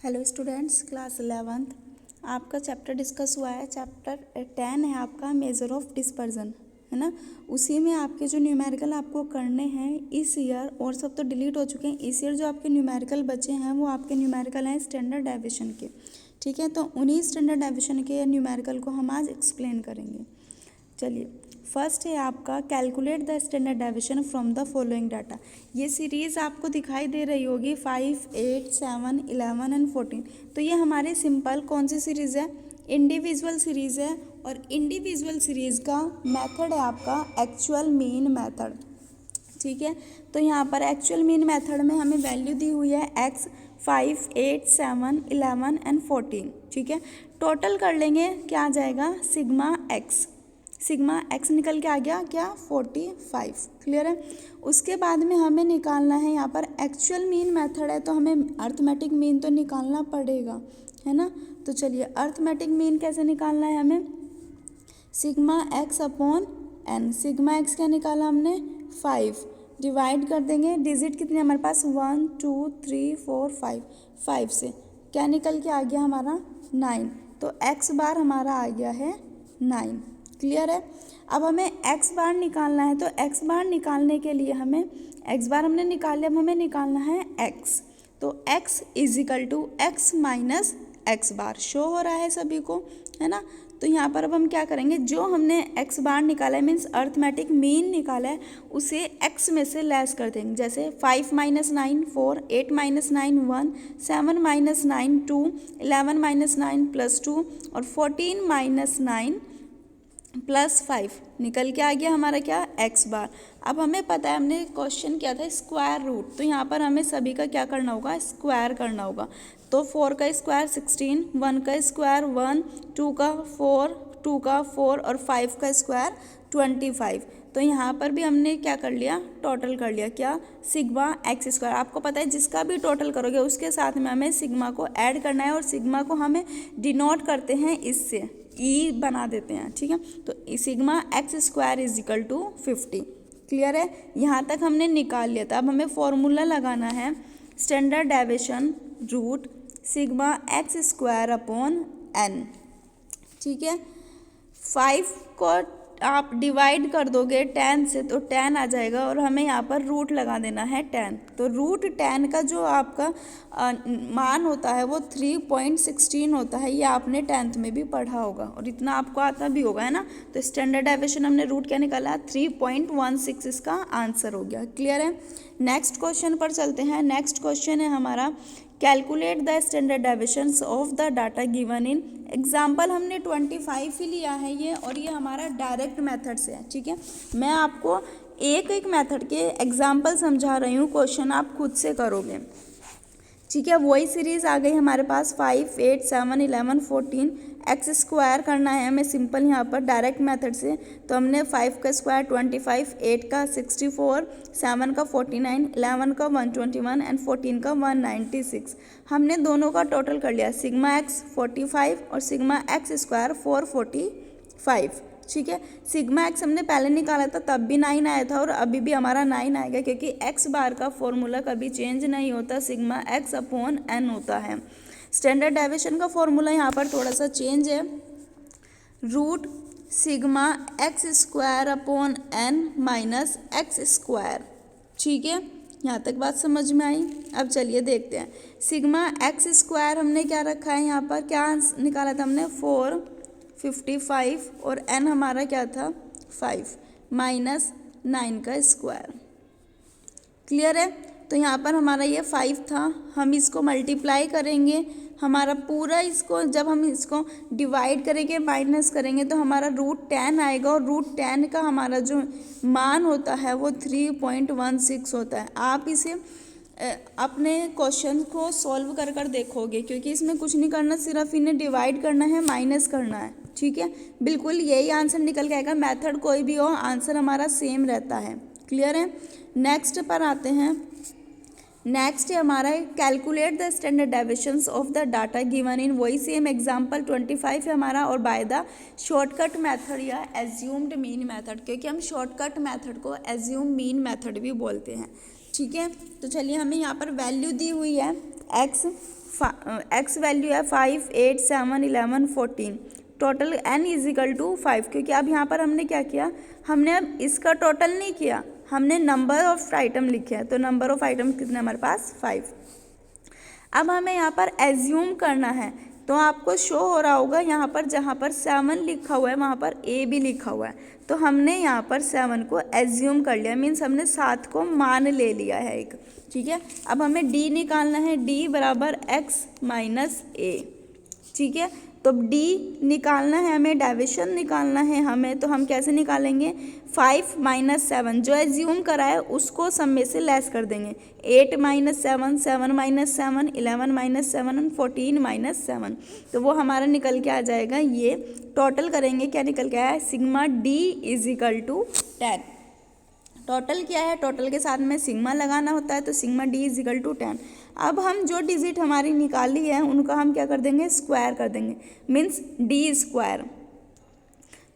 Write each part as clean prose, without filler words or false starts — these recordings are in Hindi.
हेलो स्टूडेंट्स, क्लास 11th आपका चैप्टर डिस्कस हुआ है। चैप्टर 10 है आपका मेजर ऑफ डिस्पर्जन, है ना। उसी में आपके जो न्यूमेरिकल आपको करने हैं इस ईयर, और सब तो डिलीट हो चुके हैं। इस ईयर जो आपके न्यूमेरिकल बचे हैं वो आपके न्यूमेरिकल हैं स्टैंडर्ड डेविएशन के, ठीक है। तो उन्हीं स्टैंडर्ड डेविएशन के न्यूमेरिकल को हम आज एक्सप्लेन करेंगे। चलिए, फर्स्ट है आपका calculate the standard deviation from the following data. ये सीरीज़ आपको दिखाई दे रही होगी 5, 8, 7, 11 एंड 14। तो ये हमारी सिंपल कौन सी सीरीज़ है? इंडिविजुअल सीरीज़ है। और इंडिविजुअल सीरीज़ का मेथड है आपका एक्चुअल मीन मेथड, ठीक है। तो यहाँ पर एक्चुअल मीन मेथड में हमें वैल्यू दी हुई है x 5, 8, 7, 11 एंड 14, ठीक है। टोटल कर लेंगे, क्या आ जाएगा? सिग्मा एक्स निकल के आ गया क्या? 45। क्लियर है। उसके बाद में हमें निकालना है, यहाँ पर एक्चुअल मीन मेथड है तो हमें अर्थमेटिक मीन तो निकालना पड़ेगा, है ना। तो चलिए, अर्थमेटिक मीन कैसे निकालना है हमें? Sigma x upon n. Sigma x क्या निकाला हमने? 5। डिवाइड कर देंगे, डिजिट कितने हमारे पास? 1, 2, 3, 4, 5। 5 से क्या निकल के आ गया हमारा? 9। तो एक्स बार हमारा आ गया है 9। क्लियर है। अब हमें एक्स बार निकालना है, तो एक्स बार निकालने के लिए हमें एक्स बार हमने निकाल लिया, अब हमें निकालना है एक्स। तो x is equal to x minus x bar. Show हो रहा है सभी को, है ना। तो यहाँ पर अब हम क्या करेंगे, जो हमने एक्स बार निकाला है मीन्स अर्थमेटिक मीन निकाला है, उसे एक्स में से लेस कर देंगे। जैसे 5 minus 9 4, 8 minus 9 1, 7 minus 9 2, 11 minus 9 plus 2 और 14 माइनस 9 प्लस 5 निकल के आ गया हमारा क्या? एक्स बार। अब हमें पता है, हमने क्वेश्चन किया था स्क्वायर रूट, तो यहाँ पर हमें सभी का क्या करना होगा? स्क्वायर करना होगा। तो 4 का स्क्वायर 16, 1 का स्क्वायर 1, 2 का 4, 2 का 4 और 5 का स्क्वायर 25। तो यहाँ पर भी हमने क्या कर लिया? टोटल कर लिया। क्या? Sigma x square. आपको पता है जिसका भी टोटल करोगे उसके साथ में हमें सिग्मा को ऐड करना है, और सिग्मा को हमें डिनोट करते हैं इससे, ई बना देते हैं, ठीक है। तो sigma x square is equal to 50। Clear है। यहाँ तक हमने निकाल लिया था। अब हमें फॉर्मूला लगाना है standard deviation root sigma x square upon n, ठीक है। 5 को आप डिवाइड कर दोगे 10 से तो 10 आ जाएगा, और हमें यहाँ पर रूट लगा देना है 10। तो रूट 10 का जो आपका मान होता है वो 3.16 होता है। ये आपने 10th में भी पढ़ा होगा और इतना आपको आता भी होगा, है ना। तो स्टैंडर्ड डेविएशन हमने रूट क्या निकाला? 3.16 इसका आंसर हो गया। क्लियर है। नेक्स्ट क्वेश्चन पर चलते हैं। नेक्स्ट क्वेश्चन है हमारा calculate the standard deviations of the data given in. Example हमने 25 ही लिया है ये, और ये हमारा डायरेक्ट मेथड से है, ठीक है। मैं आपको एक एक मेथड के एग्जाम्पल समझा रही हूँ, क्वेश्चन आप खुद से करोगे, ठीक है। वही सीरीज आ गई हमारे पास 5, 8, 7, 11, 14। एक्स स्क्वायर करना है हमें सिंपल यहाँ पर डायरेक्ट मेथड से। तो हमने 5 का स्क्वायर 25, 8 का 64, 7 का 49, 11 का 121 एंड 14 का 196। हमने दोनों का टोटल कर लिया। सिग्मा एक्स 45 और सिग्मा एक्स स्क्वायर 445, ठीक है। सिग्मा एक्स हमने पहले निकाला था तब भी 9 आया था, और अभी भी हमारा 9 आएगा, क्योंकि एक्स बार का फॉर्मूला कभी चेंज नहीं होता, सिग्मा एक्स अपॉन एन होता है। स्टैंडर्ड डेविएशन का फॉर्मूला यहाँ पर थोड़ा सा चेंज है, root sigma x square upon n minus x square, ठीक है। यहाँ तक बात समझ में आई। अब चलिए देखते हैं। सिग्मा एक्स स्क्वायर हमने क्या रखा है यहाँ पर? क्या निकाला था हमने? 455 और एन हमारा क्या था? 5 माइनस 9 का स्क्वायर। क्लियर है। तो यहाँ पर हमारा ये 5 था, हम इसको मल्टीप्लाई करेंगे, हमारा पूरा इसको जब हम इसको डिवाइड करेंगे माइनस करेंगे तो हमारा रूट 10 आएगा, और रूट 10 का हमारा जो मान होता है वो 3.16 होता है। आप इसे अपने क्वेश्चन को सॉल्व कर कर देखोगे, क्योंकि इसमें कुछ नहीं करना, सिर्फ इन्हें डिवाइड करना है, माइनस करना है, ठीक है। बिल्कुल यही आंसर निकल के आएगा। मेथड कोई भी हो, आंसर हमारा सेम रहता है। क्लियर है। नेक्स्ट पर आते हैं। नेक्स्ट है हमारा calculate the standard deviations of the data given in. वही सेम एग्जांपल 25 है हमारा, और बाय द शॉर्टकट मेथड या एज्यूम्ड मीन मेथड, क्योंकि हम शॉर्टकट मेथड को एज्यूम मीन मेथड भी बोलते हैं, ठीक है। तो चलिए, हमें यहाँ पर वैल्यू दी हुई है x एक्स वैल्यू है 5, 8, 7, 11, 14, total n is equal to 5, क्योंकि अब यहाँ पर हमने क्या किया, हमने अब इसका टोटल नहीं किया, हमने नंबर ऑफ आइटम लिखे हैं, तो नंबर ऑफ आइटम कितने हमारे पास 5। अब हमें यहाँ पर एज्यूम करना है, तो आपको शो हो रहा होगा यहाँ पर जहाँ पर 7 लिखा हुआ है वहाँ पर a भी लिखा हुआ है, तो हमने यहाँ पर 7 को एज्यूम कर लिया, मीन्स हमने 7 को मान ले लिया है एक, ठीक है। अब हमें d निकालना है, d बराबर x माइनस a, ठीक है। तो d निकालना है हमें, डेविएशन निकालना है हमें, तो हम कैसे निकालेंगे, 5 माइनस 7 जो एज्यूम करा है उसको सब में से लेस कर देंगे, 8 माइनस 7, 7 माइनस 7, 11 माइनस 7, 14 माइनस 7, तो वो हमारा निकल के आ जाएगा, ये टोटल करेंगे क्या निकल के आया है, sigma d is equal to 10। Total क्या है, टोटल के साथ में सिग्मा लगाना होता है, तो sigma d is equal to 10। अब हम जो डिजिट हमारी निकाली है उनका हम क्या कर देंगे, स्क्वायर कर देंगे, मीन्स d स्क्वायर,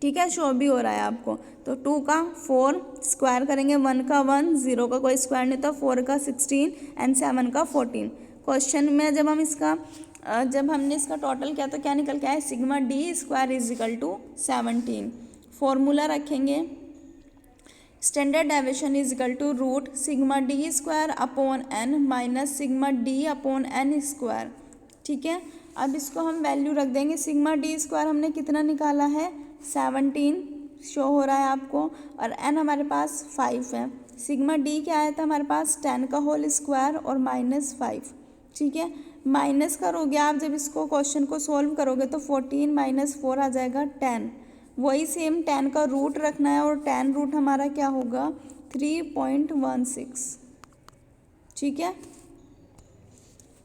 ठीक है, शो भी हो रहा है आपको। तो 2 का 4 स्क्वायर करेंगे, 1 का 1, 0 का कोई स्क्वायर नहीं, तो 4 का 16 एंड 7 का 14। क्वेश्चन में जब हमने इसका टोटल किया तो क्या निकल के आया, sigma d square is equal to 17। Formula रखेंगे, standard deviation is equal to root sigma d square upon n minus sigma d upon n square, ठीक है। अब इसको हम वैल्यू रख देंगे, सिग्मा d स्क्वायर हमने कितना निकाला है, 17 शो हो रहा है आपको, और n हमारे पास 5 है। सिग्मा d क्या आया था हमारे पास, 10 का होल स्क्वायर और माइनस 5, ठीक है। माइनस करोगे आप जब इसको क्वेश्चन को सॉल्व करोगे तो 14 माइनस 4 आ जाएगा 10, वही सेम 10 का रूट रखना है, और 10 रूट हमारा क्या होगा, 3.16, ठीक है,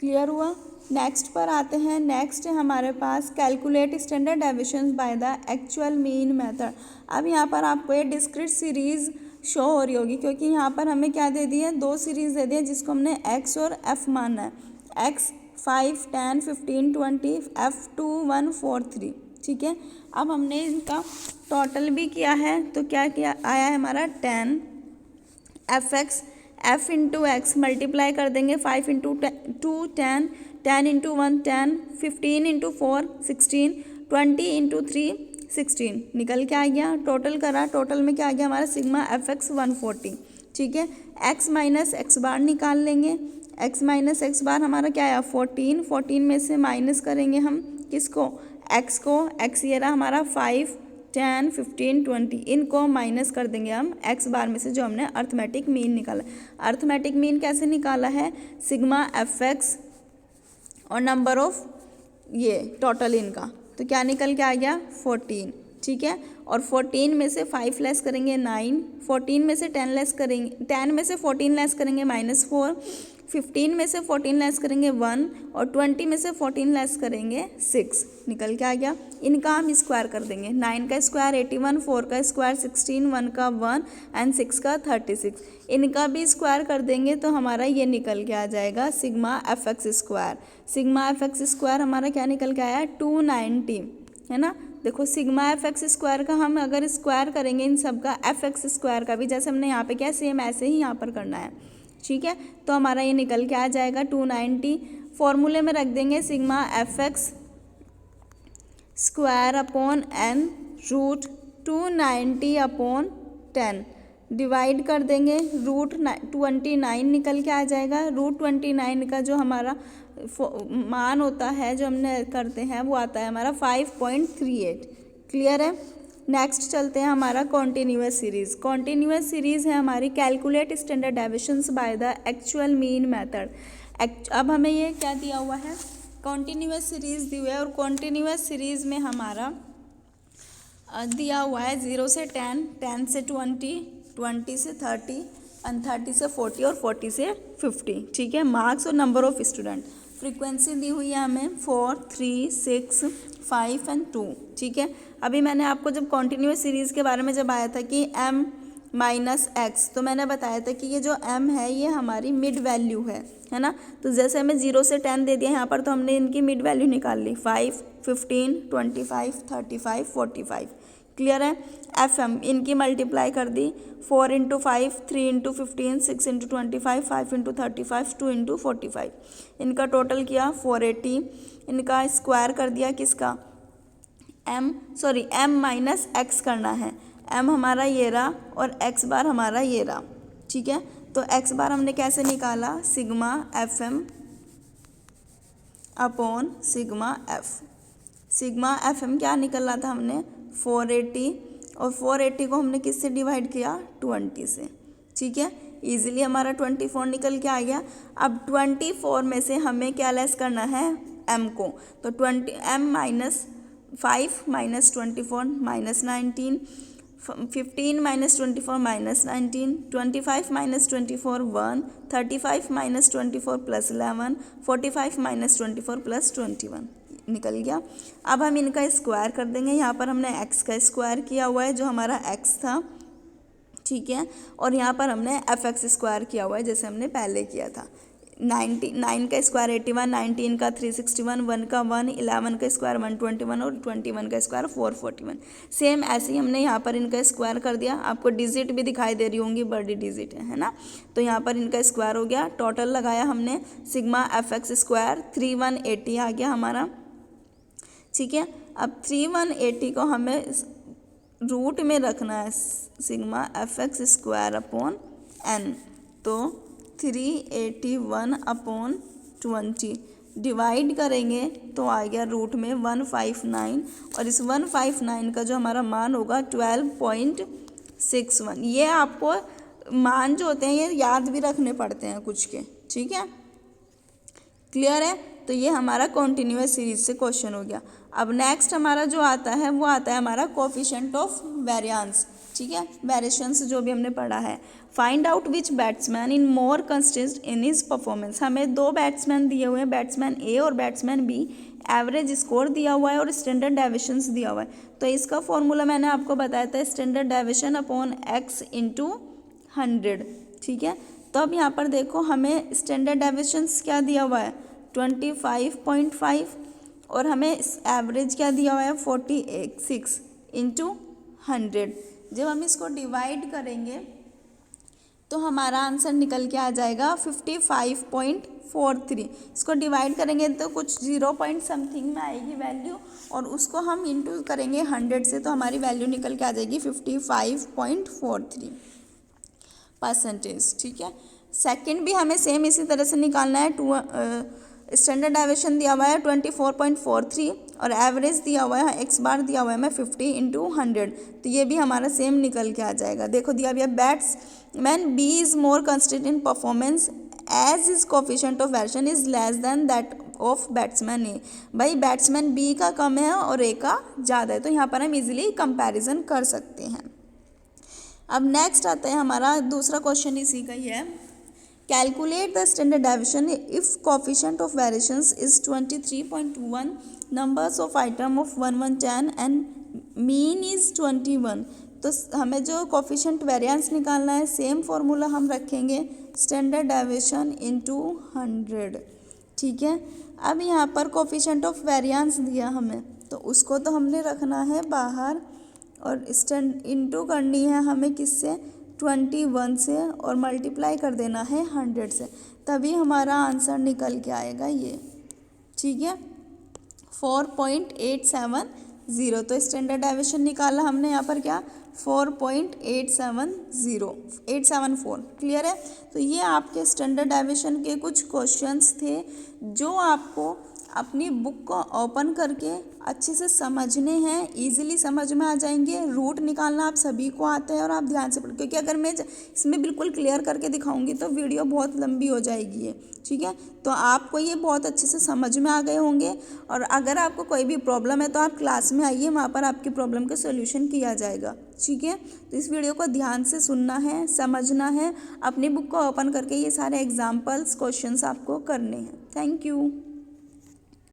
क्लियर हुआ। नेक्स्ट पर आते हैं, नेक्स्ट है हमारे पास calculate standard deviation by the actual mean method. अब यहाँ पर आपको ये डिस्क्रीट सीरीज शो हो रही होगी, क्योंकि यहाँ पर हमें क्या दे दी है, 2 सीरीज दे दी है जिसको हमने x और f मानना है, x 5, 10, 15, 20, f 2, 1, 4, 3, ठीक है। अब हमने इनका टोटल भी किया है, तो क्या किया आया है हमारा 10 fx, f into x multiply कर देंगे, 5 इंटू 2 10, 10 इंटू 1 10, 15 इंटू 4 16, 20 इंटू 3 16, निकल के आ गया। टोटल करा, टोटल में क्या आ गया हमारा, सिग्मा fx 140, ठीक है। x माइनस एक्स बार निकाल लेंगे, x माइनस एक्स बार हमारा क्या आया, 14, 14 में से माइनस करेंगे हम किसको, x को, x ये रहा हमारा 5, 10, 15, 20, इनको माइनस कर देंगे हम x बार में से जो हमने अर्थमेटिक मीन निकाला। अर्थमेटिक मीन कैसे निकाला है, सिग्मा fx और नंबर ऑफ ये टोटल इनका, तो क्या निकल के आ गया 14, ठीक है। और 14 में से 5 लेस करेंगे 9, 14 में से 10 लेस करेंगे, 10 में से 14 लेस करेंगे -4, 15 में से 14 लेस करेंगे 1, और 20 में से 14 लेस करेंगे 6, निकल के आ गया। इनका हम स्क्वायर कर देंगे, 9 का स्क्वायर 81, 4 का स्क्वायर 16, 1 का 1 एंड 6 का 36, इनका भी स्क्वायर कर देंगे तो हमारा ये निकल के आ जाएगा sigma fx square. Sigma fx square हमारा क्या निकल के आया, 290, है ना। देखो सिग्मा fx स्क्वायर का हम अगर स्क्वायर करेंगे इन सब का, fx स्क्वायर का भी जैसे हमने यहाँ पे किया सेम ऐसे ही यहाँ पर करना है, ठीक है। तो हमारा ये निकल के आ जाएगा 290। फॉर्मूले में रख देंगे sigma fx square upon n root 290 upon 10, divide कर देंगे, रूट 29 निकल के आ जाएगा। रूट 29 का जो हमारा मान होता है जो हमने करते हैं वो आता है हमारा 5.38, क्लियर है। नेक्स्ट चलते हैं हमारा कॉन्टिन्यूअस सीरीज। कॉन्टिन्यूअस सीरीज है हमारी calculate standard deviations bye the actual mean method. अब हमें ये क्या दिया हुआ है, कॉन्टिन्यूअस सीरीज दी हुई है, और कॉन्टिन्यूअस सीरीज में हमारा दिया हुआ है 0 से 10, 10 से 20, 20 से 30 एंड 30 से 40 और 40 से 50, ठीक है। मार्क्स और नंबर ऑफ स्टूडेंट, फ्रीक्वेंसी दी हुई है हमें 4, 3, 6, 5 एंड 2, ठीक है। अभी मैंने आपको जब कॉन्टिन्यूअस सीरीज़ के बारे में जब आया था कि m माइनस एक्स, तो मैंने बताया था कि ये जो m है ये हमारी मिड वैल्यू है ना। तो जैसे हमें 0 से 10 दे दिया यहाँ पर, तो हमने इनकी मिड वैल्यू निकाल ली, 5, 15, 25, 35, 45, क्लियर है। एफ एम इनकी मल्टीप्लाई कर दी, 4 into 5, 3 into 15, 6 into 25, 5 into 35, 2 into 45, इनका टोटल किया 480। इनका स्क्वायर कर दिया किसका, एम माइनस एक्स करना है। एम हमारा ये रहा और एक्स बार हमारा ये रहा, ठीक है। तो एक्स बार हमने कैसे निकाला, sigma f m upon sigma f. Sigma f m क्या निकल रहा था हमने 480, और 480 को हमने किससे डिवाइड किया, 20 से, ठीक है। इजीली हमारा 24 निकल के आ गया। अब 24 में से हमें क्या लेस करना है, एम को, तो 20 m minus 5 minus 24 minus 19, 15 minus 24 minus 19, 25 minus 24 1, 35 minus 24 plus 11, 45 minus 24 plus 21 निकल गया। अब हम इनका स्क्वायर कर देंगे। यहाँ पर हमने x का स्क्वायर किया हुआ है जो हमारा x था, ठीक है, और यहाँ पर हमने एफ एक्स स्क्वायर किया हुआ है जैसे हमने पहले किया था। 9 का स्क्वायर 81, 19 का 361, 1 का 1, 11 का स्क्वायर 121 और 21 का स्क्वायर 441। सेम ऐसे ही हमने यहाँ पर इनका स्क्वायर कर दिया। आपको डिजिट भी दिखाई दे रही होंगी, बड़ी डिजिट है ना। तो यहाँ पर इनका स्क्वायर हो गया। टोटल लगाया हमने सिग्मा एफ एक्स स्क्वायर 3180 आ गया हमारा, ठीक है। अब 3180 को हमें रूट में रखना है, sigma f x square upon n, तो 381 अपॉन 20 डिवाइड करेंगे तो आ गया रूट में 159, और इस 159 का जो हमारा मान होगा 12.61। ये आपको मान जो होते हैं ये याद भी रखने पड़ते हैं कुछ के, ठीक है, क्लियर है। तो ये हमारा कॉन्टिन्यूअस सीरीज से क्वेश्चन हो गया। अब नेक्स्ट हमारा जो आता है वो आता है हमारा कोफिशिएंट ऑफ वेरिएंस, ठीक है, वेरिएशंस जो भी हमने पढ़ा है। Find out which batsman in more consist in his performance. हमें 2 बैट्समैन दिए हुए हैं, बैट्समैन ए और बैट्समैन बी। एवरेज स्कोर दिया हुआ है और स्टैंडर्ड डेविएशंस दिया हुआ है। तो इसका फॉर्मूला मैंने आपको बताया था, standard deviation upon x into 100, ठीक है। तो अब यहाँ पर देखो हमें स्टैंडर्ड डेविएशंस क्या दिया हुआ है 25.5, और हमें एवरेज क्या दिया हुआ है 46 इंटू 100। जब हम इसको डिवाइड करेंगे तो हमारा आंसर निकल के आ जाएगा 55.43। इसको डिवाइड करेंगे तो कुछ 0 पॉइंट समथिंग में आएगी वैल्यू, और उसको हम इंटू करेंगे 100 से तो हमारी वैल्यू निकल के आ जाएगी 55.43%, ठीक है। सेकंड भी हमें सेम इसी तरह से निकालना है। स्टैंडर्ड डेविएशन दिया हुआ है 24.43 और एवरेज दिया हुआ है, एक्स बार दिया हुआ है हमें 50 इंटू 100, तो ये भी हमारा सेम निकल के आ जाएगा। देखो दिया हुआ batsman B is more consistent in performance as is coefficient of variation is less than that of batsman A. भाई बैट्समैन बी का कम है और ए का ज़्यादा है, तो यहाँ पर हम इजीली कंपैरिजन कर सकते हैं। अब नेक्स्ट आता है हमारा दूसरा क्वेश्चन इसी का ही है। Calculate the standard deviation if coefficient of variations is 23.21, numbers of item of 1, 1, 10 and mean is 21। तो हमें जो कोफिशिएंट वेरिएंस निकालना है, सेम फॉर्मूला हम रखेंगे स्टैंडर्ड डेविएशन इंटू 100, ठीक है। अब यहाँ पर कोफिशिएंट ऑफ वेरिएंस दिया हमें, तो उसको तो हमने रखना है बाहर और इंटू करनी है हमें किससे 21 से, और मल्टीप्लाई कर देना है 100 से, तभी हमारा आंसर निकल के आएगा ये, ठीक है, 4.870। तो स्टैंडर्ड डेविएशन निकाला हमने यहाँ पर क्या 4.874, क्लियर है। तो ये आपके स्टैंडर्ड डेविएशन के कुछ क्वेश्चंस थे जो आपको अपनी बुक को ओपन करके अच्छे से समझने हैं, इजीली समझ में आ जाएंगे। रूट निकालना आप सभी को आता है और आप ध्यान से पढ़ो, क्योंकि अगर मैं इसमें बिल्कुल क्लियर करके दिखाऊंगी तो वीडियो बहुत लंबी हो जाएगी है, ठीक है। तो आपको ये बहुत अच्छे से समझ में आ गए होंगे, और अगर आपको कोई भी प्रॉब्लम है तो आप क्लास में आइए, वहाँ पर आपकी प्रॉब्लम का सोल्यूशन किया जाएगा, ठीक है। तो इस वीडियो को ध्यान से सुनना है, समझना है, अपनी बुक को ओपन करके ये सारे एग्जाम्पल्स क्वेश्चंस आपको करने हैं। Thank you.